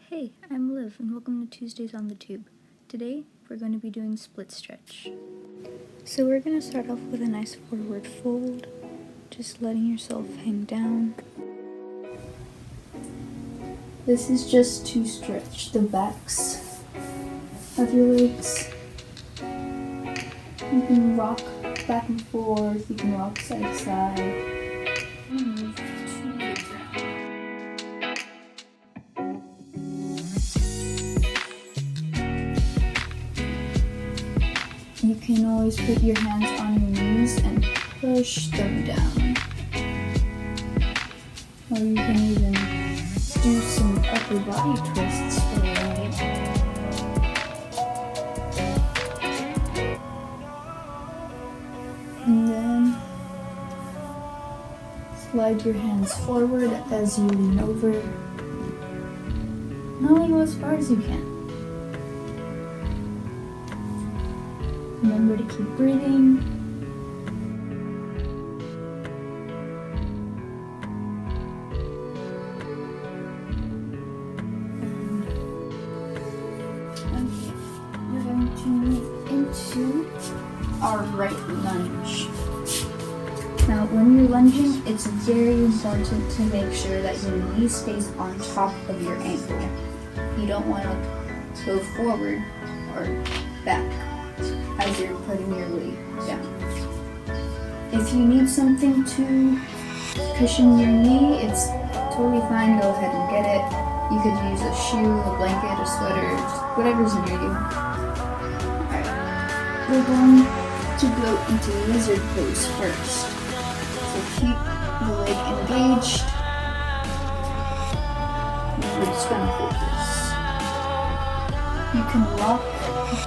Hey, I'm Liv, and welcome to Tuesdays on the Tube. Today, we're going to be doing split stretch. So we're going to start off with a nice forward fold, just letting yourself hang down. This is just to stretch the backs of your legs. You can rock back and forth, you can rock side to side. Move to the ground. You can always put your hands on your knees and push them down. Or you can even do some upper body twists for a while. And then slide your hands forward as you lean over. And only go as far as you can. Remember to keep breathing. Okay, we're going to move into our right lunge. Now, when you're lunging, it's very important to make sure that your knee stays on top of your ankle. You don't want to go forward or back as you're putting your leg down. If you need something to cushion your knee, it's totally fine. Go ahead and get it. You could use a shoe, a blanket, a sweater, whatever's near you. Alright, we're going to go into lizard pose first. So keep the leg engaged. And we're just going to hold this. You can rock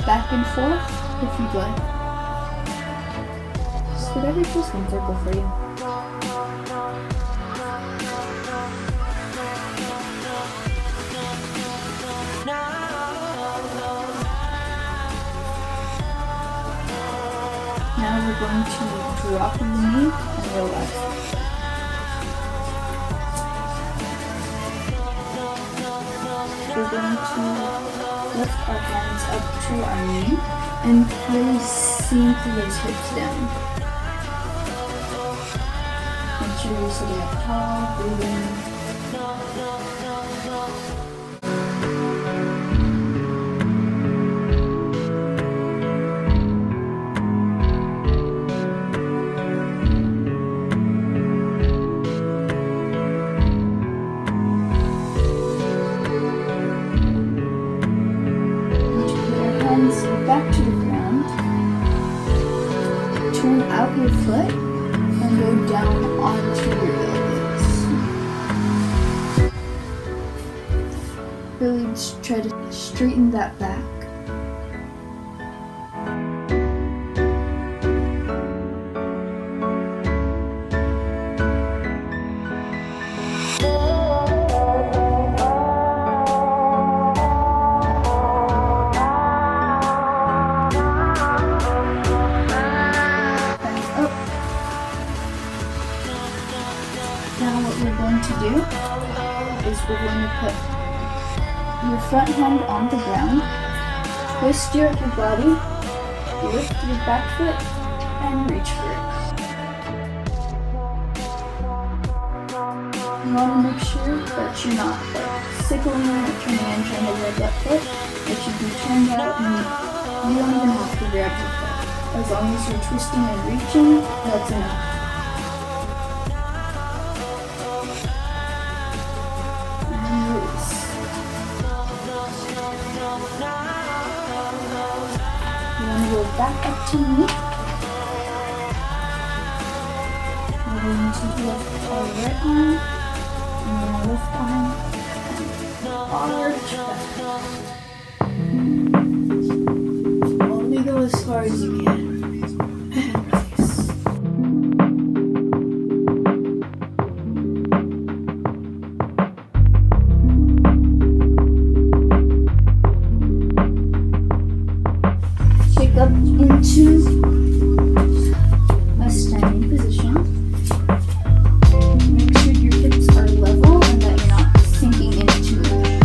back and forth if you'd like. Just whatever feels comfortable for you. Now we're going to drop the knee and relax. We're going to lift our hands up to our knee and really sink those hips down. Make sure you're sitting up tall, breathing. Back to the ground, turn out your foot and go down onto your elbows. Really just try to straighten that back. Now what we're going to do is we're going to put your front hand on the ground, twist your upper body, lift your back foot, and reach for it. You want to make sure that you're not sickling or turning and trying to grab that foot. It should be turned out and you don't even have to grab your foot. As long as you're twisting and reaching, that's enough. Go back up to me. We're going to lift our right arm, and then our left arm, and arch back. Only go as far as you can. And release. Up into a standing position. Make sure your hips are level and that you're not sinking into it.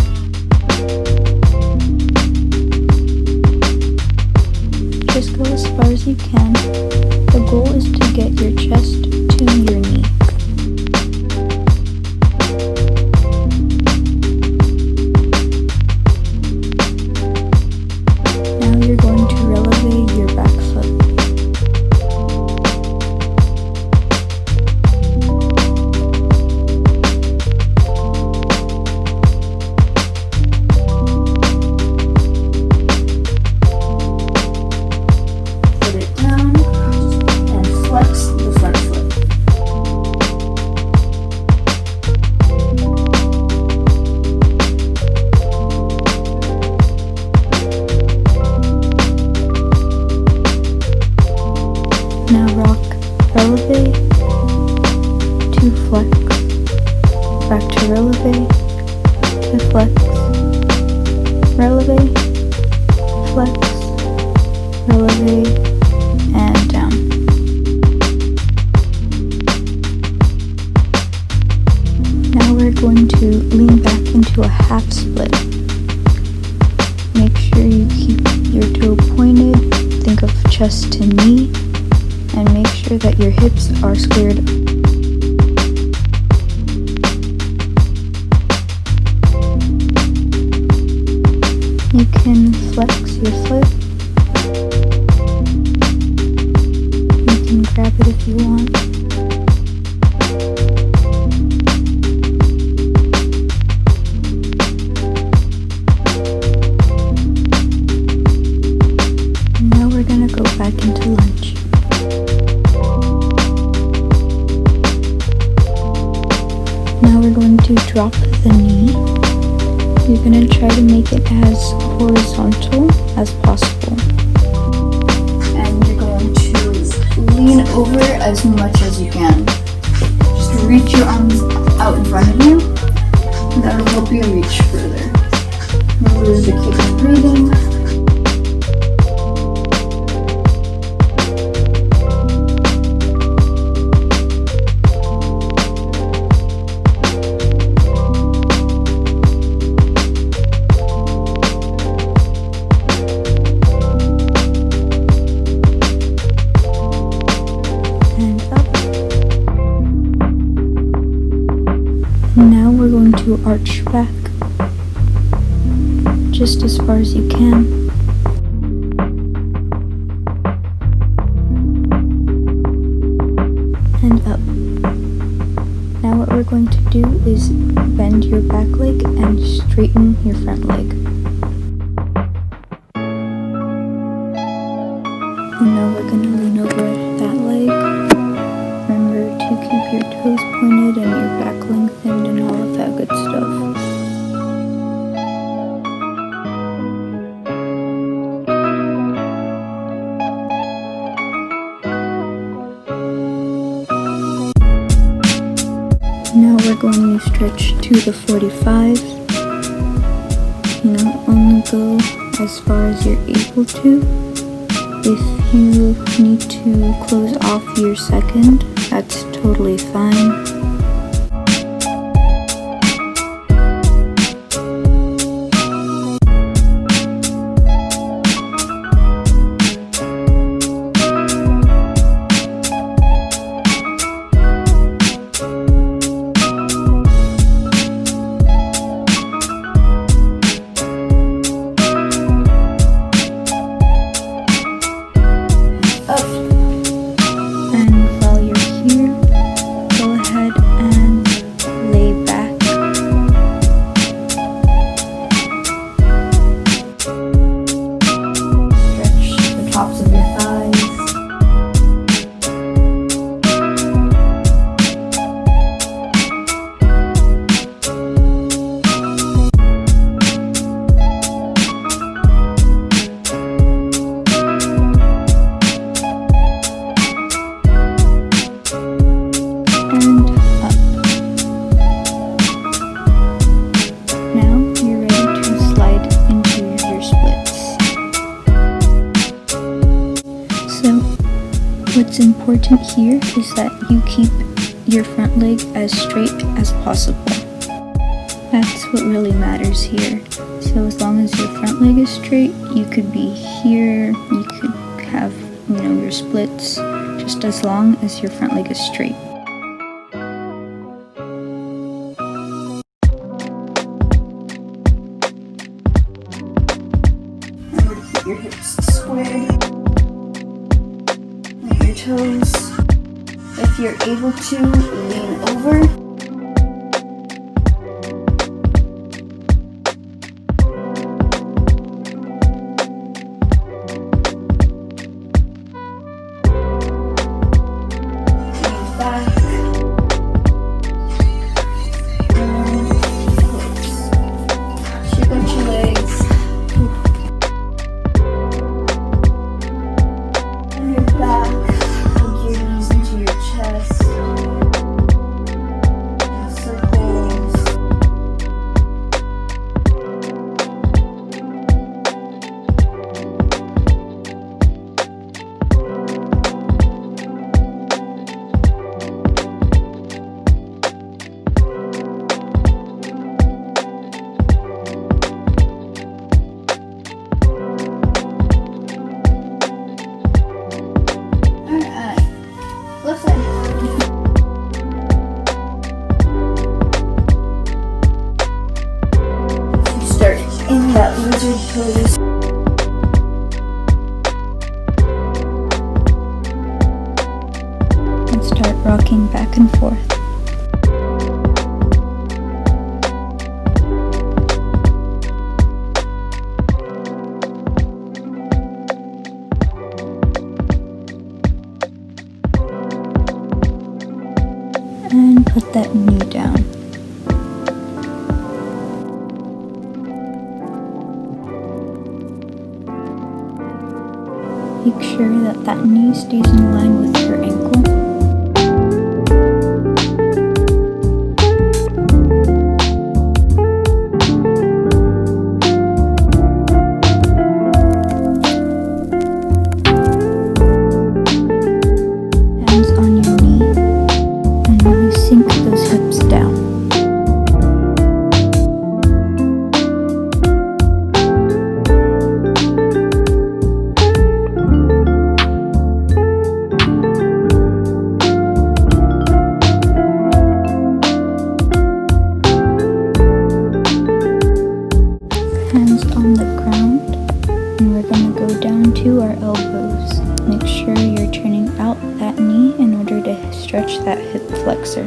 releve to flex, releve, flex, releve, and down. Now we're going to lean back into a half split. Make sure you keep your toe pointed, think of chest to knee, and make sure that your hips are squared. You can flex your foot. You can grab it if you want. Now we're gonna go back into lunge. Now we're going to drop the knee. You're going to try to make it as horizontal as possible. And you're going to lean over as much as you can. Just reach your arms out in front of you. That'll help you reach further. Remember to keep breathing. Now we're going to arch back just as far as you can. And up. Now what we're going to do is bend your back leg and straighten your front leg. And now we're going to lean over that leg. Remember to keep your toes pointed and your back lengthened and all of that good stuff. Now we're going to stretch to the 45. Only go as far as you're able to. If you need to close off your second, that's totally fine. What's important here is that you keep your front leg as straight as possible. That's what really matters here. So as long as your front leg is straight, you could be here, you could have, your splits, just as long as your front leg is straight. Remember to keep your hips squared. Your toes. If you're able to, lean over. Lean back. And close. Shake out your legs. And your back. Your knees into your chest. in that lizard pose. And start rocking back and forth. And put that knee down. Make sure that that knee stays in line with your ankle. Hands on your knee, and really sink those hips down. Hands on the ground, and we're going to go down to our elbows. Make sure you're turning out that knee in order to stretch that hip flexor.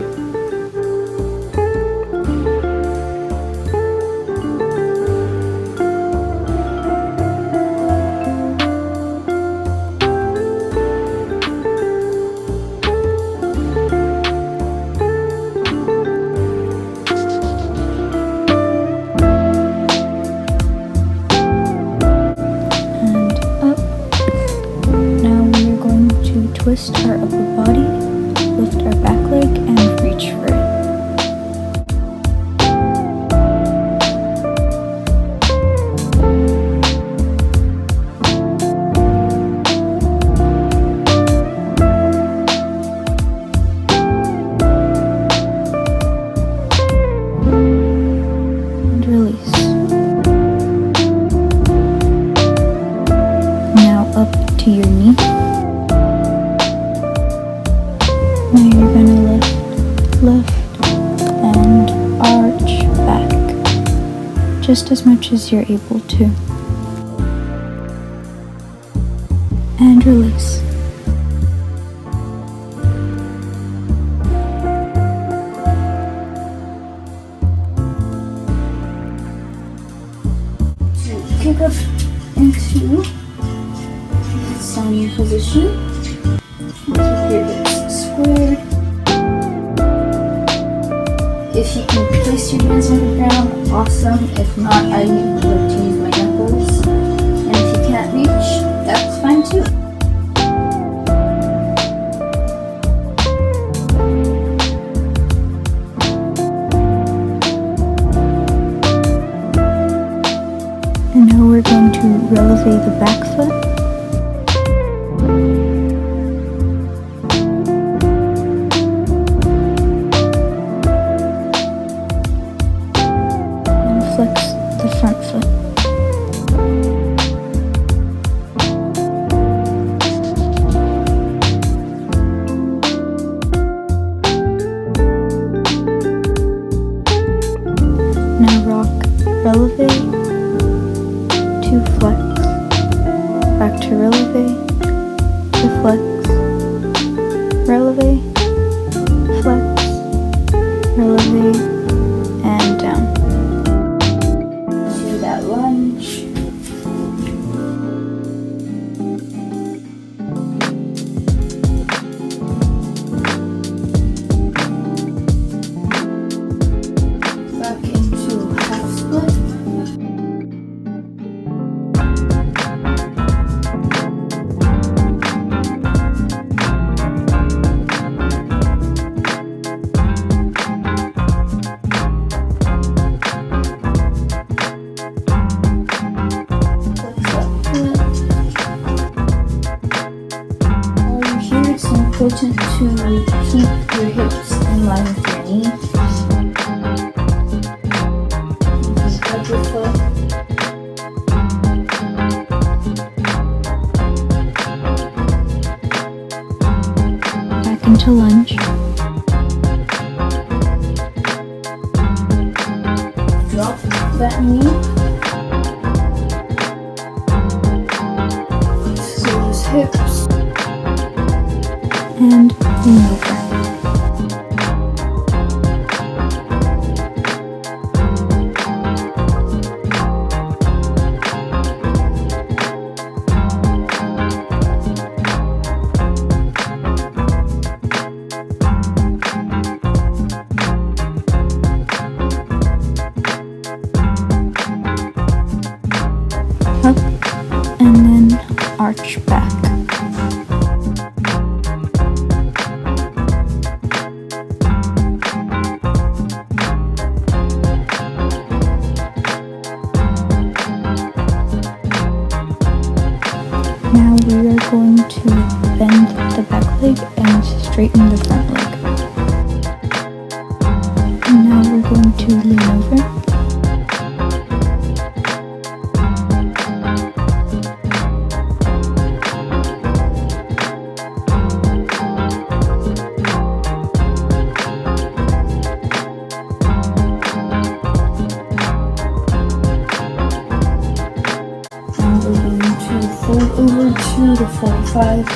Twist our upper body, lift our back leg, and reach for it. And release. Now up to your knee. Now you're going to lift, and arch back, just as much as you're able to. And release. So kick up into standing position. Keep your hips squared. If you can place your hands on the ground, awesome. If not, I like to use my knuckles. And if you can't reach, that's fine too. And now we're going to releve the back foot. Flex the front foot. Now rock, releve, to flex, back to releve, to flex, releve, flex, releve, and down. That lunge. Back into half split. Important to keep your hips in line with your knee. Hug your foot. Back into lunge. Drop that knee. hips, and lean over. Up and then arch back. Now we are going to bend the back leg and straighten the front leg. And now we're going to lean over. Fold over to the 45.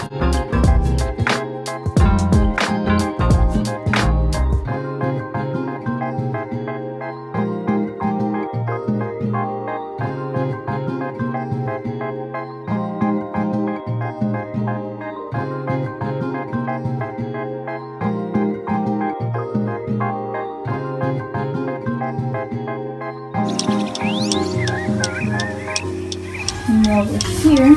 And while we're here,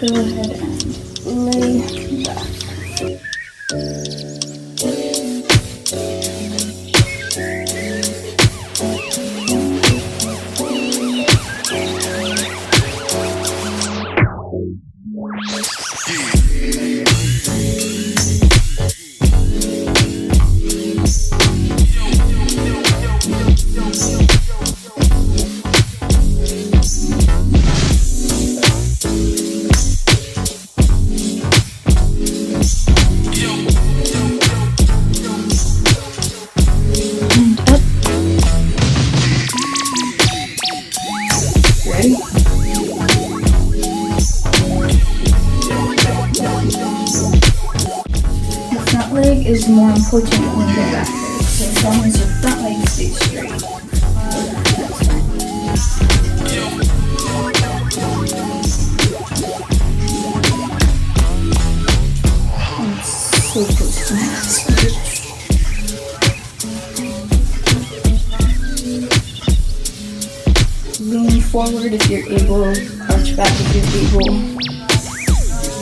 go ahead and lay back. Ready? The front leg is more important than the back leg, so as long as your front leg stays straight, that's fine. I'm so close to my last. Lean forward if you're able, arch back if you're able,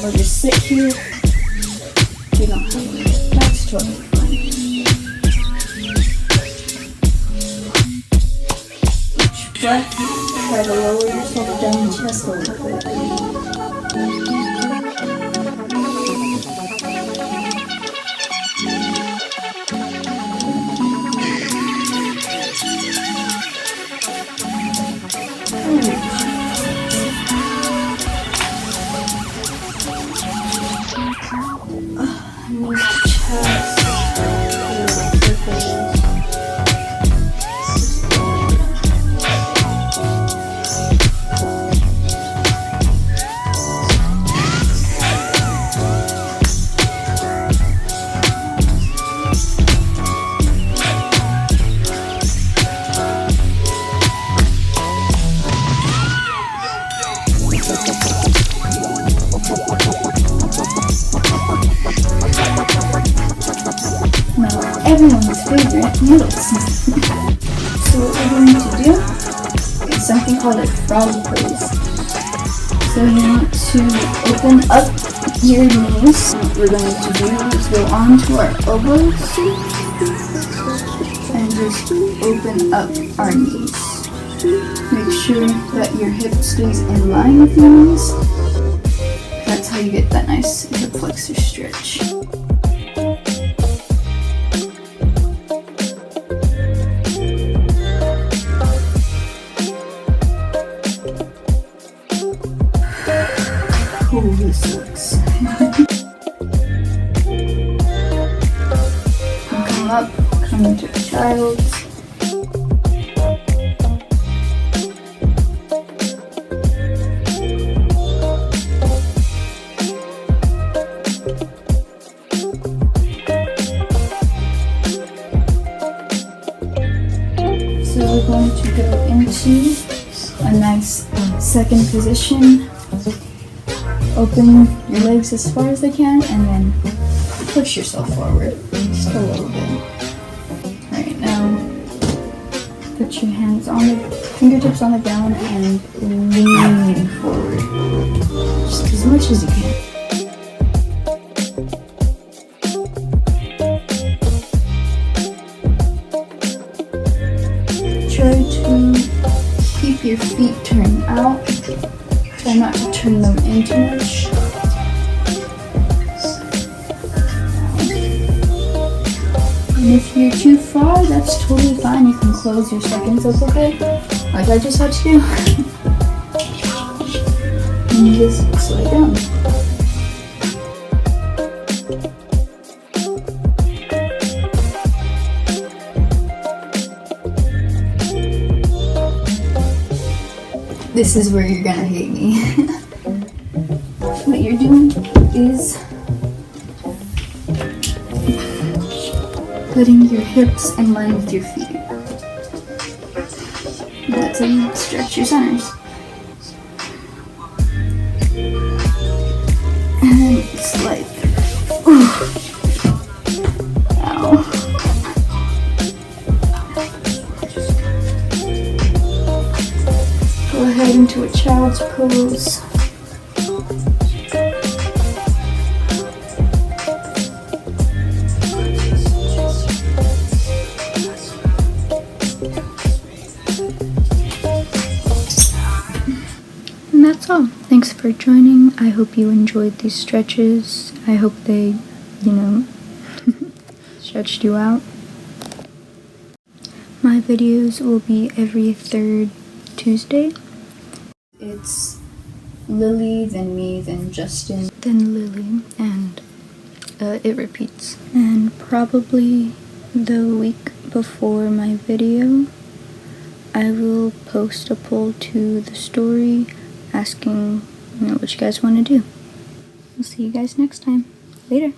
or just sit here if you don't have it. That's totally fine. Each breath, try to lower yourself down just a little bit. Move chest, circles. Now, everyone's favorite, noodles. So what we're going to do is something called a frog pose. So you want to open up your knees. What we're going to do is go onto our elbows and just open up our knees. Make sure that your hip stays in line with your knees. That's how you get that nice hip flexor stretch. Oh, this sucks. Come up, come into a child's. go into a nice second position. Open your legs as far as they can and then push yourself forward just a little bit. Alright, now put your hands on the fingertips on the ground and lean forward just as much as you can. Try to keep your feet turned out. Try not to turn them in too much. And if you're too far, that's totally fine. You can close your seconds up a bit, like I just had to do. And just slow it down. This is where you're gonna hate me. What you're doing is putting your hips in line with your feet. And that's how you stretch your centers. And slide through. Ooh. Ow. Go ahead into a child's pose. And that's all. Thanks for joining. I hope you enjoyed these stretches. I hope they, stretched you out. My videos will be every third Tuesday. It's Lily, then me, then Justin, then Lily, and it repeats. And probably the week before my video, I will post a poll to the story asking, what you guys want to do. I'll see you guys next time. Later.